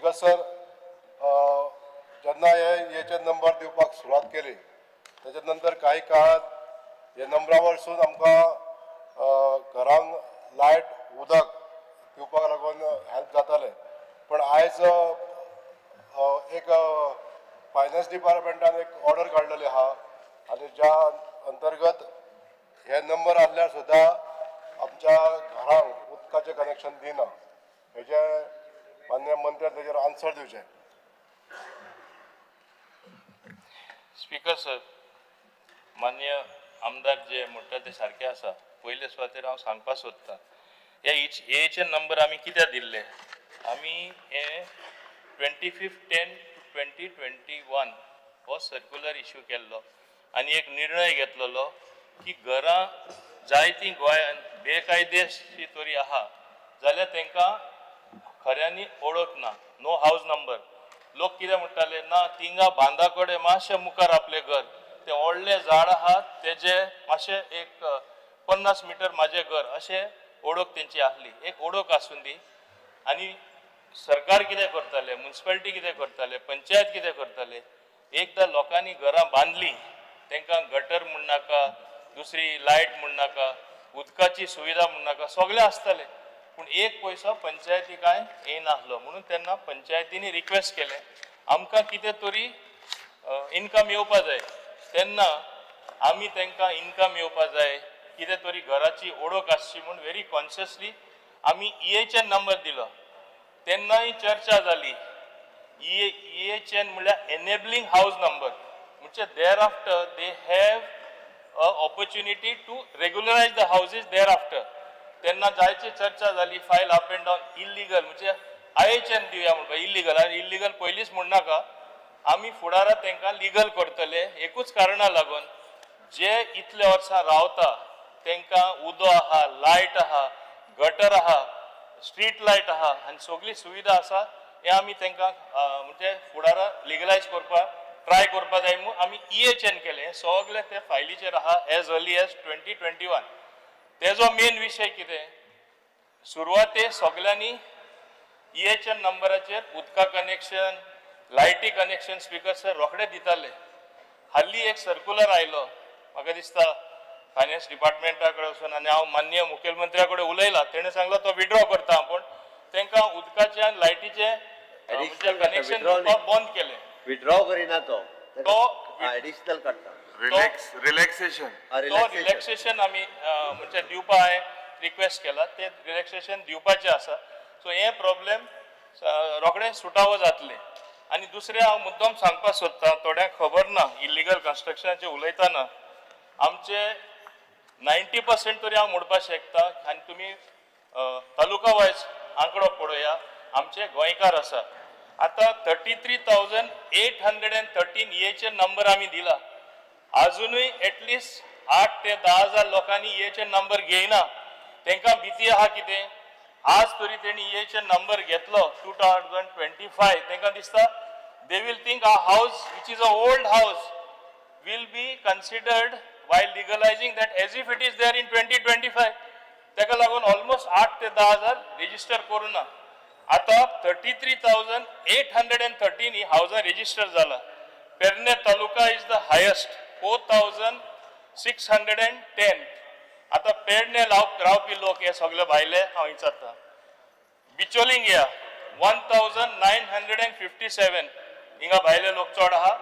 Because sir जेन्ना हेचे number दिवपाक सुरवात केली त्याच्या नंतर काही काळात हे नंबरा वरसून आमकां घरांक लायट उदक दिवपाक लागून हेल्प जाताले पण आयज एक फायनान्स डिपार्टमेंटान एक ऑर्डर काडलेली आहा आनी ज्या अंतर्गत हे नंबर आसल्यार सुद्दां आमच्या घरांक उदकाचें कनेक्शन दिना हेजे मान्य मंत्र्यान तेजेर आन्सर दिवचें. स्पीकर सर, मान्य आमदार जे म्हणटा ते सारखे आसा. पयले सुवातेर हांव सांगपाक सोदतां हेचे नंबर आमी कित्याक दिल्ले. आमी हे 25/10/2021 हो सर्क्युलर इश्यू केल्लो आनी एक निर्णय घेतलेलो की घरां जायतीं गोंयान बेकायदेशीर तरी आहा जाल्यार तांकां खऱ्यांनी ओळख ना, नो हावज नंबर. लोक कितें म्हणटाले ना थिंगा बांदा कडेन मातशें मुखार आपलें घर, तें व्हडलें झाड आहा तेजे मातशें एक 50 मिटर म्हाजें घर अशें ओळख तेंची आसली. एक ओळख आसून दी. आनी सरकार कितें करताले, म्युनिसिपालिटी कितें करताले, पंचायत कितें करताले, एकदां लोकांनी घरां बांदलीं तांकां गटर म्हण नाका, दुसरी लायट म्हण नाका, उदकाची सुविधा म्हण नाका, सगळें आसतालें पूण एक पयसो पंचायती कांय येनासलो. म्हणून तेन्ना पंचायतींनी रिक्वेस्ट केलें आमकां कितें तरी इनकम येवपा जाय. तेन्ना आमी तांकां इनकम येवपा जाय, कितें तरी घराची ओळख आसची म्हूण व्हेरी कॉन्शियसली आमी EHN नंबर दिलो. तेन्नाय चर्चा जाली. EHN म्हळ्यार एनेबलिंग हावज नंबर म्हणजे thereafter they have a opportunity to regularise the houses thereafter. तेन्ना जायची चर्चा जाली. फायल अप एंड डावन इल्लिगल म्हणजे IHN दिवया म्हणटा. इल्लिगल पयलींच म्हण नाका, आमी फुडाराक तांकां लिगल करतले. एकूच कारणां लागून जे इतले वर्सां रावता तांकां उदो आहा, लायट आहा, गटर आहा, स्ट्रीट लायट आहा आनी सगळी सुविधा आसा हे आमी तांकां म्हणजे फुडाराक लिगलायज करपाक ट्राय करपा जाय म्हणून आमी EHN केलें. हें सगळें ते फायलीचेर आहा एज अर्ली एज 2021. तेजो मेन विशय कितें, सुरवातेक सगळ्यांनी EHN नंबराचेर उदका कनेक्शन, लायटी कनेक्शन स्पीकर सर रोखडे दिताले. हाल्ली एक सर्क्युलर आयलो, म्हाका दिसता फायनान्स डिपार्टमेंटा कडेन वचून आनी हांव मान्य मुखेलमंत्र्या कडेन उलयला. तेणें सांगला तो विड्रॉ करता पूण तांकां उदकाचें आनी लायटीचें कनेक्शन दिवपाक बंद केलें. विड्रॉ करिना तो एडिशनल काडटा. रिलॅक्सेशन आमी म्हणजे दिवपा हांवें रिक्वेस्ट केला. ते रिलॅक्सेशन दिवपाचें आसा. सो हे प्रॉब्लेम रोखडें सुटावो जातलें. आनी दुसरें हांव मुद्दम सांगपाक सोदतां, थोड्यांक खबर ना इल्लिगल कन्स्ट्रक्शनाचें उलयतना आमचे 90% तरी हांव म्हणपाक शकता. आनी तुमी तालुका वायज आंकडो पळोवया, आमचे गोंयकार आसा. आतां 33,813 EHN नंबर आमी दिला. अजुनूय एटलिस्ट 8 ते 10 हजार लोकांनी EHN नंबर घेयना. तांकां भीती आहा कितें, आज तरी तेणी EHN नंबर घेतलो 2025, तांकां दिसता they will think a house which is a old house will be considered while legalizing that as if it is there in 2025. ताका लागून ऑलमोस्ट 8 ते 10 हजार रेजिस्टर करूं ना. आता 33,813 ही हावजां रेजिस्टर जाला. पेरने तालुका इज द हायेस्ट 4,610. आता पेडणे रावपी लोक हे सगळे भायले हांव विचारता. बिचोलिंग या 1,957 हिंगा भायले लोक चड आहा.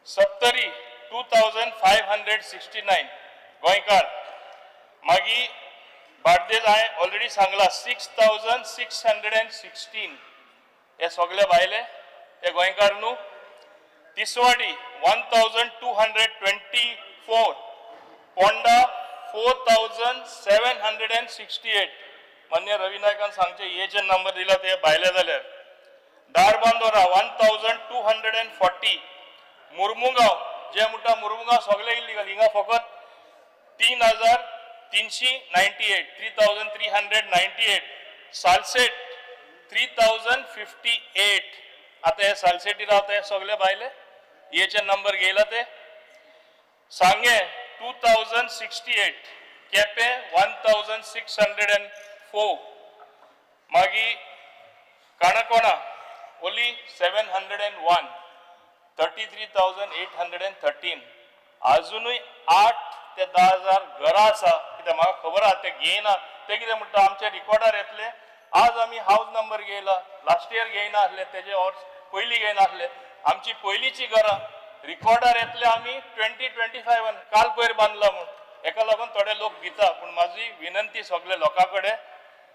सत्तरी 2,569 गोंयकार. मागीर बार्देज हांवें ऑलरेडी सांगला 6,616 हे सगळे भायले हे गोंयकार न्हू. तिसवाडी 1,224. पोंडा 4,768. मान्य रवी नायकान सांगचे EHN नंबर दिला ते भायले जाल्यार. दारबांदोरा 1,240. मुर्मुगांव जे म्हणटा मुर्मुगांव सगळे इल्लिगल. हिंगा फकत 3,398. सालसेट 3,058. आता हे सालसेटी रावता हे सगळे भायले EHN नंबर घेयला ते. सांगे 2,068. केपे 1,604. मागीर काणकोणा only 701, 33,813. अजूनही 8 ते 10,000 घरां आसा कित्याक म्हाका खबर आहा ते घेयना ते कितें म्हणटा आमचे रिकॉर्डार येतले आज आमी हाऊस नंबर घेयला लास्ट इयर घेयना आसले तेजे वर्स पयलीं घेयना आसले आमची पयलींची घरां रिकॉर्डार येतले आमी 2025 काल पयर बांदला म्हूण हेका लागून थोडे लोक भिता पूण म्हाजी विनंती सगळे लोकां कडेन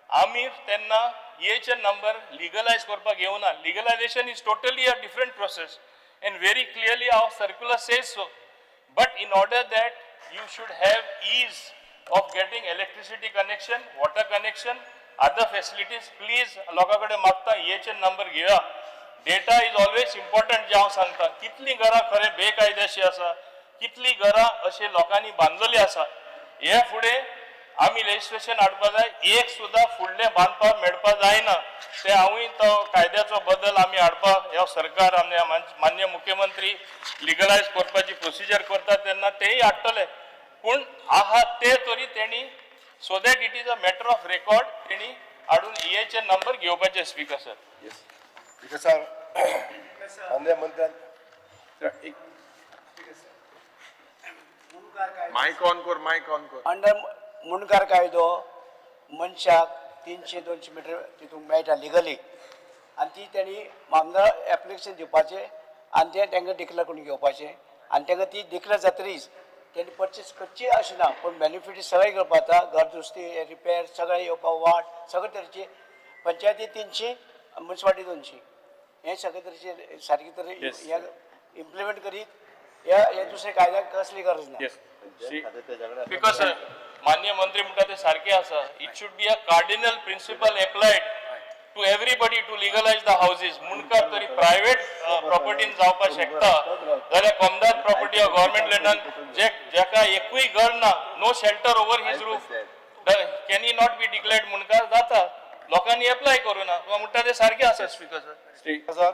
आमी तेन्ना EHN नंबर लिगलायज करपाक येवना legalisation is totally a different process and very clearly our circular says so. But in order that you should have ease of getting electricity connection, water connection, other facilities, please लोकांकडे मागता EHN number घेया. Data is always important जे हांव सांगता. कितली घरां खरे बेकायदेशीर आसा, कितली घरां अशे लोकांनी बांदलेली आसा. हे फुडें आमी लेजिस्लेशन हाडपा जाय एक सुद्दां फुडलें बांदपाक मेळपा जायना ते हांवूय तो कायद्याचो बदल आमी हाडपा ह्या सरकार आमचे मान्य मुख्यमंत्री लिगलायज करपाची प्रोसिजर करता तेन्ना तेय हाडटले पूण आहा ते तरी तेणी so that it is a matter of record तेणी हाडून EHN नंबर घेवपाचे स्पीकर सर. स्पीकर सर मान्य मंत्र्यान माईक ऑन कर अंडर मुणकार कायदो मनशाक 300-200 मिटर तितून मेळटा लिगली आनी ती तेणी मामदार एप्लिकेशन दिवपाचें आनी तें तांकां डिक्लेअर करून घेवपाचें आनी तांकां ती डिक्लेअर जातरीच तेणी परचेस करची अशें ना पूण बेनिफिट सगळें घेवपा जाता घर दुरुस्ती रिपेर सगळें येवपा वाट सगळे तरेचे पंचायती 300 म्युनिसिपालिटी 200 हे सगळे तरेचे सारके तरे हे इम्प्लिमेंट करीत हे दुसरे कायद्याक कसली गरज ना. बिकॉज मान्य मंत्री म्हणटा ते सारखे आसा it should be a cardinal principle applied to everybody to legalise the houses मुनकार तरी प्रायव्हेट प्रॉपर्टीन जावपाक शकता जाल्यार कॉमदाद प्रॉपर्टी ऑफ गव्हर्नमेंट लँडान जेका एकूय घर ना no shelter over his roof can he not be declared मुनकार जाता लोकांनी एप्लाय करू ना म्हणटा ते सारखे आसा स्पीकर सर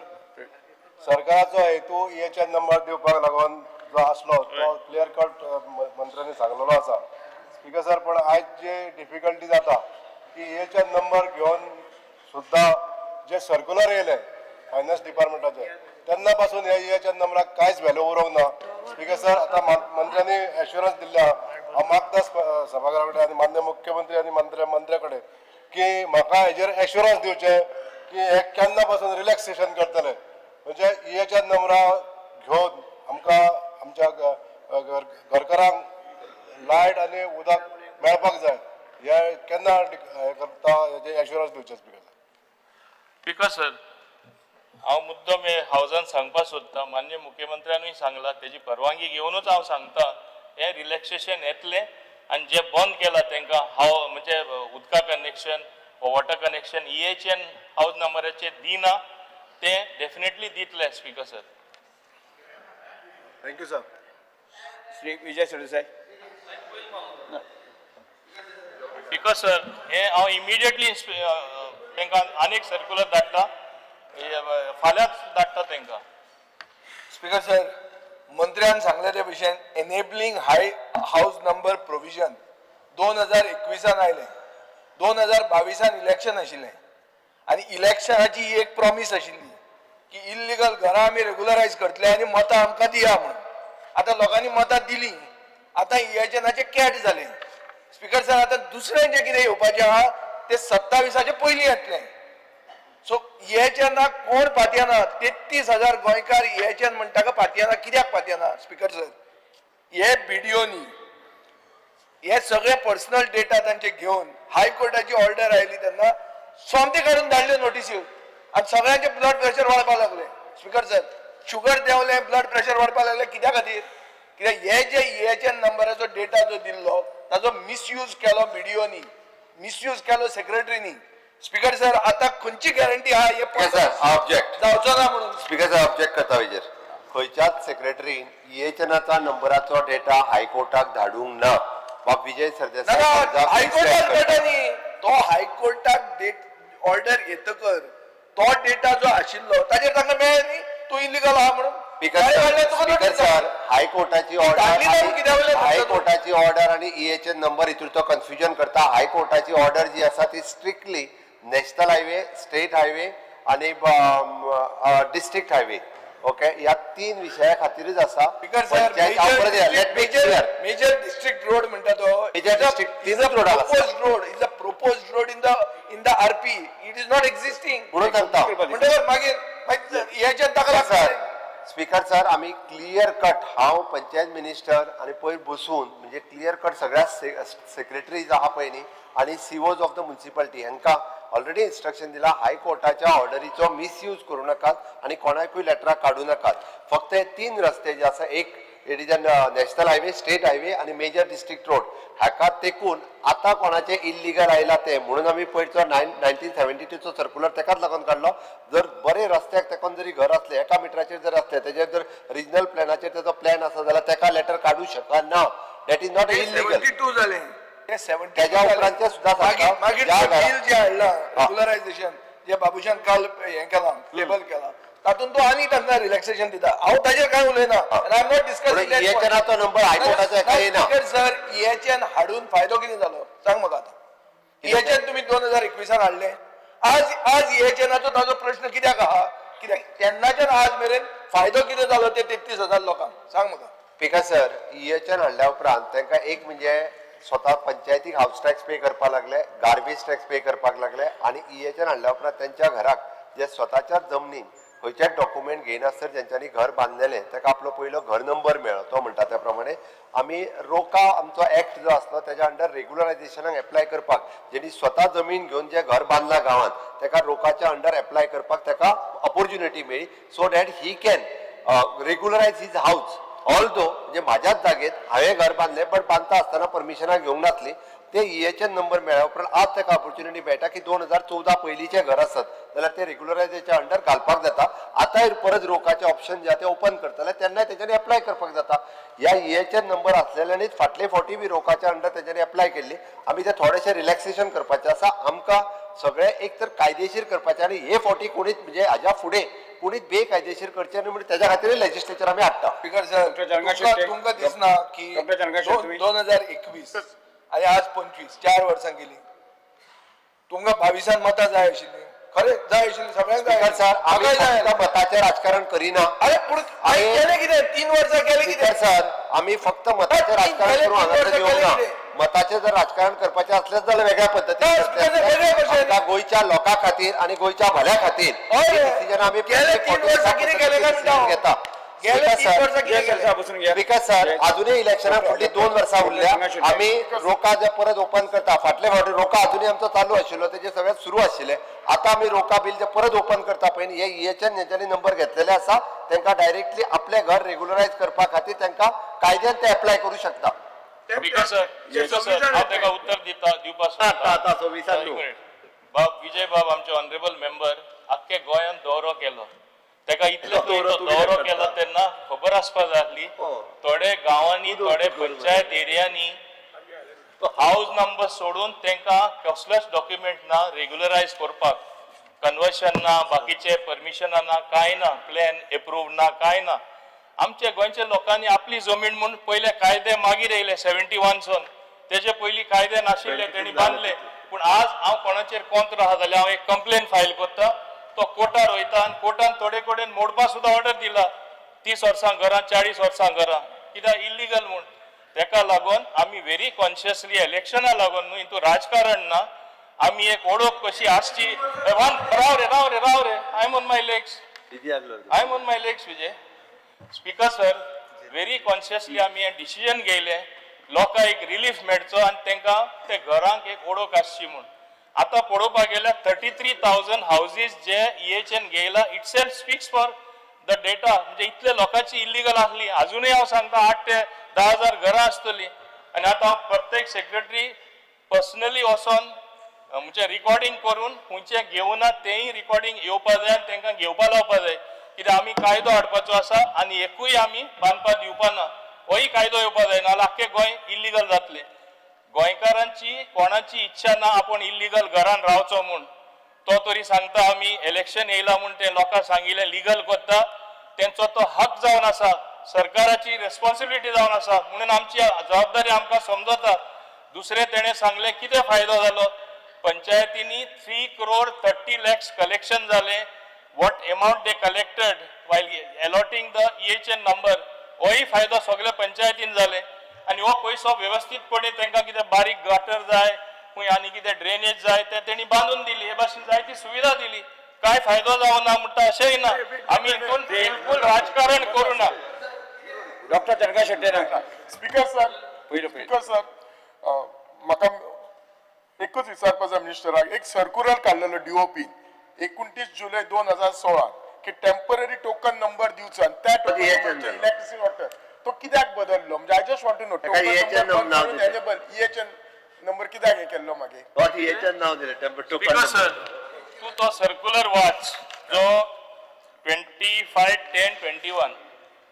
सरकाराचो हेतू EHN नंबर दिवपाक लागून जो आसलो तो क्लियर कट मंत्र्यांनी सांगलेलो आसा स्पीकर सर पण आयज जे डिफिकल्टी जाता की EHN नंबर घेवन सुद्दां जे सर्क्युलर येयले फायनान्स डिपार्टमेंटाचे तेन्ना पासून ह्या EHN नंबराक कांयच व्हॅल्यू उरोंक ना स्पीकर सर आतां मंत्र्यांनी एश्युरन्स दिल्या हांव मागता सभाघरा कडेन आनी मान्य मुख्यमंत्री आनी मंत्र्या कडेन की म्हाका हेजेर एश्युरन्स दिवचे की हे केन्ना पासून रिलॅक्सेशन करतले म्हणजे EHN नंबरां घेवन आमकां आमच्या घरकारांक लायट आनी उदक मेळपाक जाय हे केन्ना हे करता हेजे एश्युरन्स दिवचे स्पीकर सर हांव मुद्दम हे हावजान सांगपाक सोदता मान्य मुख्यमंत्र्यानूय सांगला तेजी परवानगी घेवनूच हांव सांगता हे रिलॅक्सेशन येतलें आनी जे बंद केला तांकां म्हणजे उदका connection water connection EHN house नंबराचेर दिना ते डेफिनेटली दितले speaker sir. Thank you sir. Shri Vijay Sardesai. Speaker sir हे हांव इमिडिएटली तांकां आनीक सर्क्युलर धाडटा फाल्यांच धाडटा तांकां. स्पीकर सर मंत्र्यान सांगले ते भशेन एनेबलिंग हाय हाऊस नंबर प्रोविजन 2021 आयलें 2022 इलेक्शन आशिल्लें आनी इलेक्शनाची ही एक प्रॉमिस आशिल्ली की इल्लिगल घरां आमी रेग्युलरायज करतले आनी मतां आमकां दिया म्हणून आतां लोकांनी मतां दिलीं आतां EHNाचें कॅट जालें स्पीकर सर आतां दुसरें जें कितें येवपाचें आहा तें 27 पयलीं येतलें सो EHNाक कोण पातयना 33,000 गोंयकार EHN म्हणटा का पातयना कित्याक पातयना स्पीकर सर हे BDOनी हे सगळे पर्सनल डेटा तांचे घेवन हायकोर्टाची ऑर्डर आयली तेन्ना सोमते काडून धाडले नोटीसी आनी सगळ्यांचे ब्लड प्रेशर वाडपाक लागले स्पीकर सर शुगर देंवलें ब्लड प्रेशर वाडपाक लागलें कित्या खातीर कित्याक हे जे EHN नंबराचो डेटा जो दिल्लो ताजो मिसयूज केलो BDOनी मिसयूज केलो सेक्रेटरीनी स्पीकर सर आता खंयची गॅरंटी आहा हे ऑब्जेक्ट जावचो ना म्हणून स्पीकर सर ऑब्जेक्ट करता हेजेर खंयच्याच सेक्रेटरीन EHNाचा नंबराचो डेटा हायकोर्टाक धाडूंक ना वा विजय सरदेसाय हायकोर्टाक डेटा न्ही तो हायकोर्टाक ऑर्डर येतकर तो डेटा जो आशिल्लो ताजेर तांकां मेळ्ळें न्ही तूं इलिगल आहा म्हणून स्पीकर सर हायकोर्टाची ऑर्डर आणि EHN नंबर हितूरचो कन्फ्युजन करता हायकोर्टाची ऑर्डर जी आसा ती strictly national highway state highway आणि डिस्ट्रिक्ट हायवे ओके ह्या 3 विशया खातीरच आसा मेजर डिस्ट्रिक्ट रोड म्हणटा तो Major district, तीनच road आसा. proposed road is a proposed road in the RP. It is not existing. म्हणून सांगता म्हणटल्यार मागीर हेच्यात ताका लागता सर स्पीकर सर आम्ही क्लियर कट हांव पंचायत मिनिस्टर आणि पयर बसून म्हणजे क्लियर कट सगळ्या सेक्रेटरीज आहा पळय न्ही आणि सीओज ऑफ द म्युनिसिपालिटी हांकां ऑलरेडी इन्स्ट्रक्शन दिला हायकोर्टाच्या ऑर्डरीचो मिसयूज करू नाकात आणि कोणाकूय लेटरां काडू नाकात फक्त हे 3 रस्ते जे आसा एक it is national highway state highway आणि मेजर डिस्ट्रिक्ट रोड हाका तेकून आता कोणाचे इल्लिगल आयला ते म्हणून आम्ही पयरचो 1972चो सर्क्युलर तेकाच लागून काढलो जर बरे रस्त्याक तेकोन जरी घर असले एका मिटराचेर जर असले तेजेर जर रिजनल प्लॅनाचेर तेजो प्लॅन आसा जाल्यार तेका लेटर काडू शकना दॅट इज नॉट इल्लिगल 72 जाले ते 72 त्याच्या उपरांतचे सुद्धा मागीर बिल जे हाडला रेग्युलरायझेशन जे बाबुशान काल हे केला टेबल केला तातून तो आनी तांकां रिलॅक्सेशन दिता हांव ताजेर काय उलयना आय एम नॉट डिस्कसिंग तो नंबर हायकोर्टाचो एका येना सर ईएचएन हाडून फायदो कितें जालो सांग म्हाका आतां ईएचएन तुमी 2021 हाडले आज ईएचएनाचो ताजो प्रश्न कित्याक आहा कित्याक तेन्नाच्यान आज मेरेन फायदो कितें जालो ते 33,000 लोकांक सांग म्हाका पिका सर ईएचएन हाडल्या उपरांत तांकां एक म्हणजे स्वता पंचायतीक हाऊस टॅक्स पे करपाक लागले गार्बेज टॅक्स पे करपाक लागले आणि ईएचएन हाडल्या उपरांत त्यांच्या घराक जे स्वताच्या जमनीन खंयचेच डॉक्युमेंट घेयनासर ज्यांच्यांनी घर बांदलेले ताका आपलो पयलो घर नंबर मेळ्ळो तो म्हणटा त्या प्रमाणे आमी रोका आमचो एक्ट जो आसलो तेज्या अंडर रेग्युलरायझेशनाक एप्लाय करपाक जेणी स्वता जमीन घेवन जे घर बांदला गांवांत ताका रोकाच्या अंडर एप्लाय करपाक ताका ऑपॉर्च्युनिटी मेळ्ळी so that he can regularise his house although म्हणजे माझ्याच जागेत हांवें घर बांदलें पण बांदता आसतना परमिशनाक घेवंक नासली ते ईएचएन नंबर मेळ्ळ्या उपरांत आज ताका ऑपॉर्च्युनिटी मेळटा की 2014 पयलींचे घर आसत जाल्यार ते रेग्युलरायझेशनाच्या अंडर घालपाक जाता आतांय परत रोकाचे ऑप्शन जे ते ओपन करतले तेन्नाय तेच्यानी एप्लाय करपाक जाता ह्या ईएचएन नंबर असलेल्यांनीच फाटले फावटी बी रोकाच्या अंडर तेच्यानी एप्लाय केल्ली आमी ते थोडेशे रिलॅक्सेशन करपाचें आसा आमकां सगळे एक तर कायदेशीर करपाचें आनी हे फावटी कोणीच म्हणजे हाज्या फुडें कोणीच बेकायदेशीर करचें न्हू म्हणजे तेज्या खातीर लेजिस्लेचर आमी हाडटा स्पीकर सर तुमकां दिसना की 2021 आणि आज 25 4 वर्सां गेली तुमकां 22 मतां जाय आशिल्ली खरें जाय आशिल्ली सगळ्यांक जाय सर आमी फक्त मताचें राजकारण करिना अरे पूण केलें कितें 3 वर्सां केलें कितें सर आमी फक्त मताचें राजकारण करूं हांगासर येवंक ना मताचें जर राजकारण करपाचें असलें जाल्यार वेगळ्या पद्दतीन गोंयच्या लोकां खातीर आनी गोंयच्या भल्या खातीर डिसिजन आमी घेता बिकॉज सर अजूनही इलेक्शनाक फुडलीं 2 वर्सां उरल्या आमी रोका जे परत ओपन करता फाटले फावटी रोका अजूनही आमचो चालू आशिल्लो तेजे सगळें सुरू आशिल्लें आतां आमी रोका बिल जे परत ओपन करता पळय हे ईएचएन जेंच्यांनी नंबर घेतलेले आसा तांकां डायरेक्टली आपले घर रेग्युलरायज करपा खातीर तांकां कायद्यान ते एप्लाय करूं शकता हांव ताका उत्तर दिवपाक विजय बाब आमचे ऑनरेबल मेंबर आख्खे गोंयांत दौरो केलो ताका इतले दौरो केलो तेन्ना खबर आसपाक जाय आसली थोडे गांवांनी थोडे पंचायत एरियांनी हाऊस नंबर सोडून तांकां कसलेच डॉक्युमेंट ना रेग्युलरायज करपाक कन्वर्शन ना बाकीचे परमिशनां ना कांय ना प्लॅन एप्रूव्ड ना कांय ना आमच्या गोंयच्या लोकांनी आपली जमीन म्हणून पयले कायदे मागीर येयले 71 सून तेजे पयलीं कायदे नाशिल्ले तेणी बांदले पूण आज हांव कोणाचेर कोंत्र आहा जाल्यार हांव एक कंप्लेन फायल करता तो कोर्टार वयता आनी कोर्टान थोडे कडेन मोडपा सुद्दां ऑर्डर दिला 30 वर्सां घरां 40 वर्सां घरां कित्याक इल्लिगल म्हूण तेका लागून आमी व्हेरी कॉन्शियसली इलेक्शना लागून न्हू हितून राजकारण ना आमी एक ओळख कशी आसची राव रे I am on my legs Vijay speaker sir very consciously आमी हे डिसिजन घेयले लोकांक एक रिलीफ मेळचो आनी तांकां ते घरांक एक ओळख आसची म्हूण आता पळोवपाक गेल्यार 33,000 हाऊसेस जे ईएचएन घेयला itself speaks for the data म्हणजे इतले लोकांची इल्लिगल आसली अजूनही हांव सांगता 8 ते 10,000 घरां आसतलीं आनी आतां हांव प्रत्येक सेक्रेटरी पर्सनली वचोन म्हणजे रिकॉर्डिंग करून खंयचे घेवना तेंय रिकॉर्डिंग येवपा जाय आनी तांकां घेवपा लावपा जाय कित्याक आमी कायदो हाडपाचो आसा आनी एकूय आमी बांदपाक दिवपा ना होय कायदो येवपा जाय नाल्यार आख्खें गोंय इल्लिगल जातलें गोंयकारांची कोणाची इच्छा ना आपण इल्लिगल घरान रावचो म्हूण तो तरी सांगता आमी इलेक्शन येयला म्हूण ते लोकांक सांगिल्लें लिगल करता तेंचो तो हक जावन आसा सरकाराची रेस्पॉन्सिबिलिटी जावन आसा म्हणून आमची जबाबदारी आमकां समजता दुसरें तेणें सांगलें कितें फायदो जालो पंचायतींनी 3 crore 30 lakhs कलेक्शन जालें what amount they collected while allotting the EHN number, होय फायदो सगळे पंचायतीन जाले आणि हो पैसो व्यवस्थितपणे तांकां कितें बारीक गटर जाय खंय आनी कितें ड्रेनेज जाय ते तेणी बांदून दिली, हे भाशेन जायती सुविधा दिली, काय फायदो जावं ना म्हणटा अशेंय ना. आमी हितून बिलकुल राजकारण करू ना. Doctor Chandrakant Shetty speaker sir पयलो स्पीकर सर म्हाका एकूच विचारपाक जाय मिनिस्टराक, एक सर्क्युलर काडलेलो DOP 29 जुलय 2016 की टेम्पररी टोकन नंबर दिवचो आनी त्या टोकन इलेक्ट्रिसिटी वॉटर तो कित्याक बदललो, म्हणजे I just want to know token enable EHN number कित्याक हे केल्लो मागे EHN नाव दिलें टेम्पो स्पीकर सर, तू तो सर्क्युलर वाच जो 25/10/21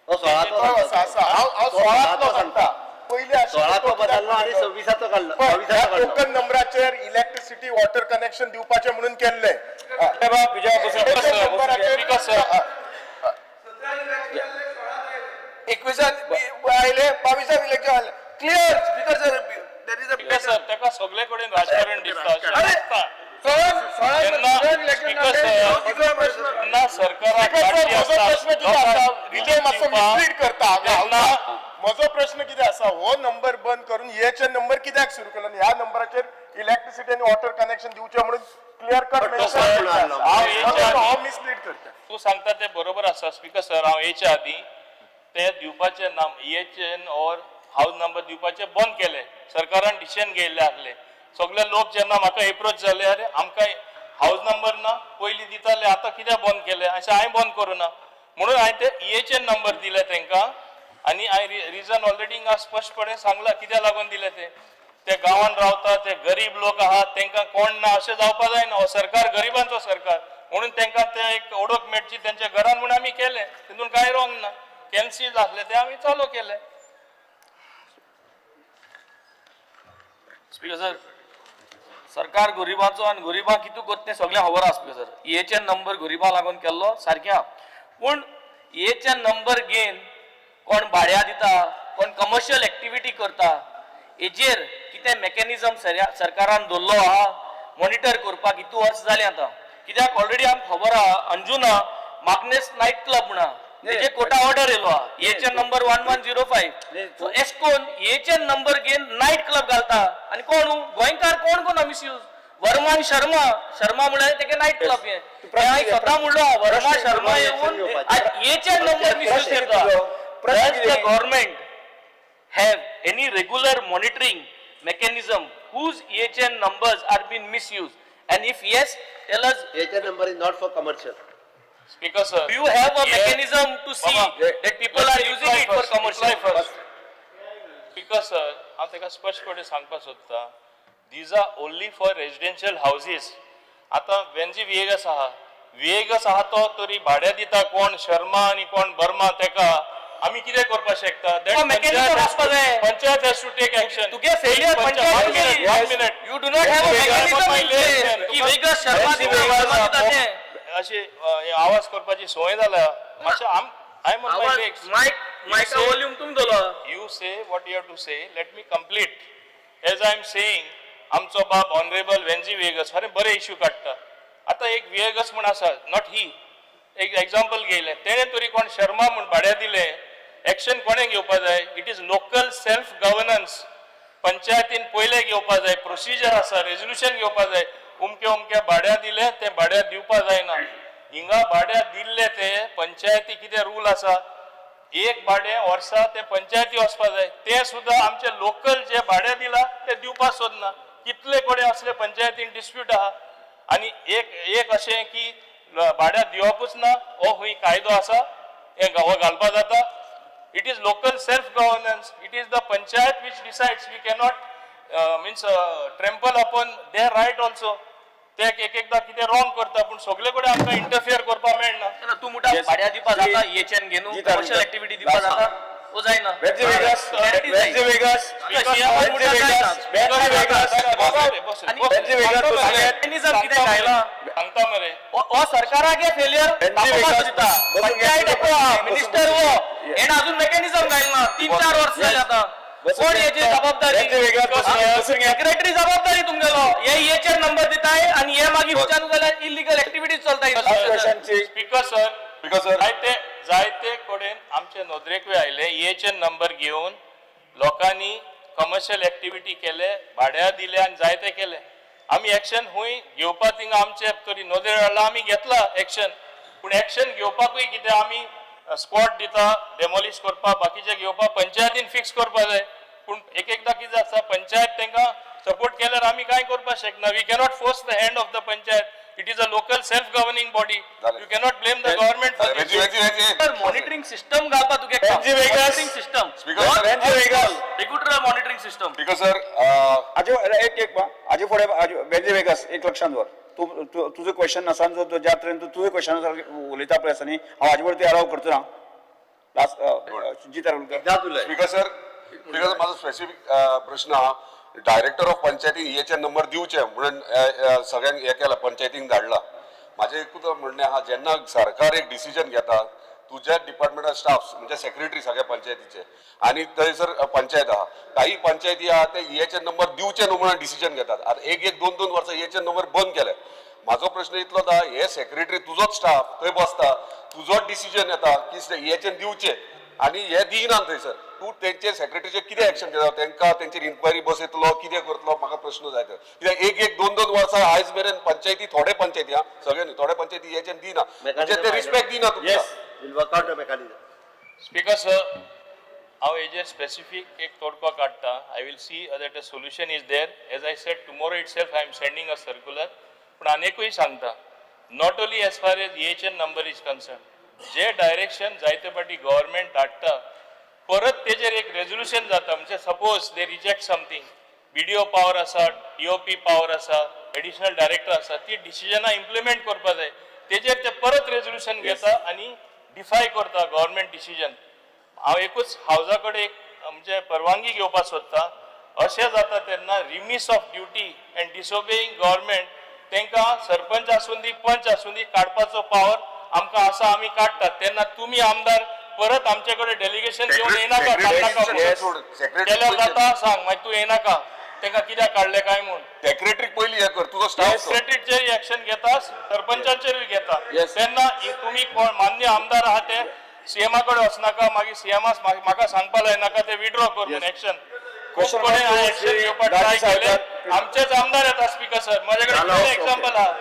हांव 16 सांगता पयलीं बदललो आणि 26 काढलो टोकन नंबराचेर इलेक्ट्रिसिटी वॉटर कनेक्शन दिवपाचे म्हणून केल्ले स्पीकर सर, 21 आयले 22 election clear. Speaker sir there is speaker sir, ताका सगळे कडेन राजकारण दिसता अशें अरे! दिसता. म्हजो प्रश्न कितें आसा, हो नंबर बंद करून EHN नंबर कित्याक सुरू केलो, ह्या नंबराचेर इलेक्ट्रिसिटी आनी वॉटर कनेक्शन दिवचे म्हणून क्लियर कट हांव मिसलीड करता. तू सांगता ते बरोबर आसा स्पीकर सर. हांव हेच्या आदीं ते दिवपाचे EHN और हाऊस नंबर दिवपाचे बंद केले, सरकारान डिसिजन घेयल्ले आसले. सगळे लोक जेन्ना म्हाका एप्रोच जाले, अरे आमकां हाऊस नंबर ना पयलीं दिताले, आतां कित्याक बंद केले, अशें हांवें बंद करूं ना म्हणून हांवें ते EHN नंबर दिले तांकां. आनी हांवें रिजन ऑलरेडी हिंगा स्पश्टपणे सांगला कित्याक लागून दिले ते गांवान रावता ते गरीब लोक आहात, तांकां कोण ना अशें जावपा जायना. हो सरकार गरिबांचो सरकार म्हणून तांकां ते एक ओळख मेळची तेंच्या घरान म्हणून आमी केले, तितून कांय रॉंग ना. कॅन्सील आसले ते आमी चालू केले. स्पीकर सर, सरकार गरिबांचो आनी गरिबांक कितू करता तें सगळें खबर आसा स्पीकर सर. EHN नंबर गरिबां लागून केल्लो सारकें आहा, पूण EHN नंबर घेवन कोण भाड्या दिता, कोण कमर्शियल एक्टिविटी करता, हेजेर कितें मेकॅनिझम सरकारान दवरलो आहा मॉनिटर करपाक इतू वर्स जालें आतां. कित्याक ऑलरेडी आमकां खबर आहा अंजुना माग्नेस नायट क्लब म्हणा तेजे कोटा ऑर्डर येयलो आहा EHN नंबर 1105. सो एश कोन EHN नंबर घेवन नायट क्लब घालता आनी कोण गोंयकार कोण मिसयूज वर्मा आनी शर्मा म्हळ्यार तेगे नायट क्लब हे स्वता म्हणलो वर्मा शर्मा येवन EHN नंबर मिसयूज करता. Does the government have any regular monitoring mechanism whose EHN numbers are being misused? And if yes, tell us. EHN number is not for commercial. Speaker sir, Do you have a mechanism to see that people are using it for commercial? Speaker sir, हांव ताका स्पश्टपणे सांगपाक सोदता, these are only for residential houses. आतां वेन्जी विएगस आहा तो तरी भाड्या दिता कोण शर्मा आनी कोण बर्मा, ताका आमी कितें करपाक शकता? mechanism आसपा जाय. Panchayat has to take action. तुगे failure पंचायत केली. 1 minute. You do not have a mechanism in place. की वेगळं शर्मा दिता, वर्मा दिता ते. अशी आवाज करपाची सवय जाला मातशें. I'm on my breaks. Mica volume तुम दलो. You say what you have to say. Let me complete. As I am saying, आमचो बाप ऑनरेबल वेन्जी विएगस अरे बरे इश्यू काडटा. आतां एक विएगस म्हण आसा, नॉट ही, एक एग्जाम्पल घेयलें, तेणें तरी कोण शर्मा म्हण भाड्या दिलें, एक्शन कोणें घेवपा जाय? It is local self governance. पंचायतीन पयलें घेवपा जाय, प्रोसिजर आसा, रेजोल्युशन घेवपा जाय. उमके भाड्या दिले ते भाड्या दिवपा जायना. हिंगा भाड्या दिल्ले ते पंचायती कितें रूल आसा, एक भाडें वर्सा ते पंचायती वचपा जाय, ते सुद्दां आमचे लोकल जे भाड्या दिला ते दिवपाक सोदना. कितले कडेन असले पंचायतीन डिस्प्यूट आहा. आनी एक अशें की भाड्या दिवपूच ना, हो खंय कायदो आसा हे घालपा जाता. It is local self-governance. It is the panchayat which decides. We cannot trample upon their right also. ते एकदा कितें रॉंग करता, पूण सगळे कडेन आमकां इंटरफियर करपाक मेळना. तू मुठा भाड्या दिवपा जाता, EHN घेवन कमर्शियल एक्टिविटी दिवपा जाता, ओ जायना. मेकॅनिझम कितें घायला सांगता मरे. हो सरकारागे फेलियर पंचायत मिनिस्टर हो हेणें अजून मेकॅनिझम घायना. 3-4 वर्स जाली आतां. कोण याची जबाबदारी सेक्रेटरी जबाबदारी तुमगेलो हे EHN नंबर दिताय आणि हे मागीर विचारू जाल्यार इलिगल ऍक्टिव्हिटीज चलताय स्पीकर सर जायते कडेन आमचे नोंदरेकवे आयले EHN नंबर घेवन लोकांनी कमर्शियल ऍक्टिव्हिटी केले भाड्या दिले आणि जायते केले आम्ही एक्शन हुंय घेवपा थिंगा आमचे तरी नोंदणी हाडला आमी घेतला एक्शन पूण एक्शन घेवपाकूय कितें आमी स्पॉट दिता डेमोलिश करपाक बाकीचे घेवपाक पंचायतीन फिक्स करपाक जाय पूण एक एकदां कितें आसा पंचायत तांकां सपोर्ट केल्यार आमी कांय करपाक शकना we cannot force the hand of the panchayat it is a local self governing body you cannot blame the government for this monitoring system घालपा तुगे monitoring system monitoring system speaker sir हाजे फुडें बेंजी वेगस एक लक्षात दवर तूं तुजो question आसा जो ज्या तरेन तूं तुझे क्वेश्चन उलयता पळय आसा न्ही हांव हाजे फुडें अलाव करचो ना लास्ट जी तर स्पीकर सर माझो स्पेसिफिक प्रश्न हा डायरेक्टर ऑफ पंचायतीक EHN नंबर दिवचे म्हणून सगळ्यांक हे केला पंचायतीक धाडला माझे एकूच म्हणणे हा जेन्ना सरकार एक डिसिजन घेता तुझ्या डिपार्टमेंटल स्टाफ म्हणजे सेक्रेटरी सगळ्या पंचायतीचे आणि थंयसर पंचायत आहा काही पंचायती आहा ते EHN नंबर दिवचे न्हू म्हणून डिसिजन घेतात आता एक 2 वर्सां EHN नंबर बंद केले माझो प्रश्न इतलो दा हे सेक्रेटरी तुजोच स्टाफ थंय बसता तुजोच डिसिजन येता की EHN दिवचे आणि हे दिनात थंयसर तूं तेंचे सेक्रेटरीचे कितें एक्शन घेता तांकां तेंचेर इन्क्वायरी बसयतलो कितें करतलो म्हाका प्रश्न जाय कित्याक एक 2 वर्सां आयज मेरेन पंचायती थोडे पंचायती हा सगळे न्ही थोडे पंचायती EHN दिना म्हणजे ते रिस्पेक्ट दिना तुमकां स्पीकर सर हांव हेजेर स्पेसिफीक एक तोडको काडटा I will see that a solution is there as I said tomorrow itself I am sending a circular पूण आनीकूय सांगता not only as far as EHN number is concern जे direction जायते फाटी गव्हर्नमेंट धाडटा परत तेजेर एक रेजोल्युशन जाता म्हणजे suppose they reject something BDO power आसा DOP पावर आसा एडिशनल डायरेक्टर आसा ती डिसिजनां इम्प्लिमेंट करपाक जाय तेजेर ते परत रेजोल्युशन घेता आनी डिफाय करता गव्हर्नमेंट डिसिजन हांव एकूच हावजा कडेन एक म्हणजे परवानगी घेवपाक सोदता अशें जाता तेन्ना रिमीस ऑफ ड्युटी अँड डिसोबेईंग गव्हर्नमेंट तांकां सरपंच आसून दी पंच आसून दी काडपाचो पावर आमकां आसा आमी काडटात तेन्ना तुमी आमदार परत आमचे कडेन डेलिगेशन घेवन येनाका केल्यार जाता सांग मागीर तूं येनाका तांकां कित्याक काडले काय म्हूण सेक्रेटरीक पयलीं हे कर तुजो स्टाफ सेक्रेटरीचेर एक्शन घेता सरपंचांचेरूय घेता तेन्ना तुमी कोण मान्य आमदार आहा ते सीएमा कडेन वचनाका मागीर सीएमास म्हाका सांगपा लायनाका ते विड्रॉ कर म्हूण एक्शन खूब कडेन एक्शन घेवपाक ट्राय केले आमचेच आमदार येता स्पीकर सर माझ्या कडेन एक्झाम्पल आहा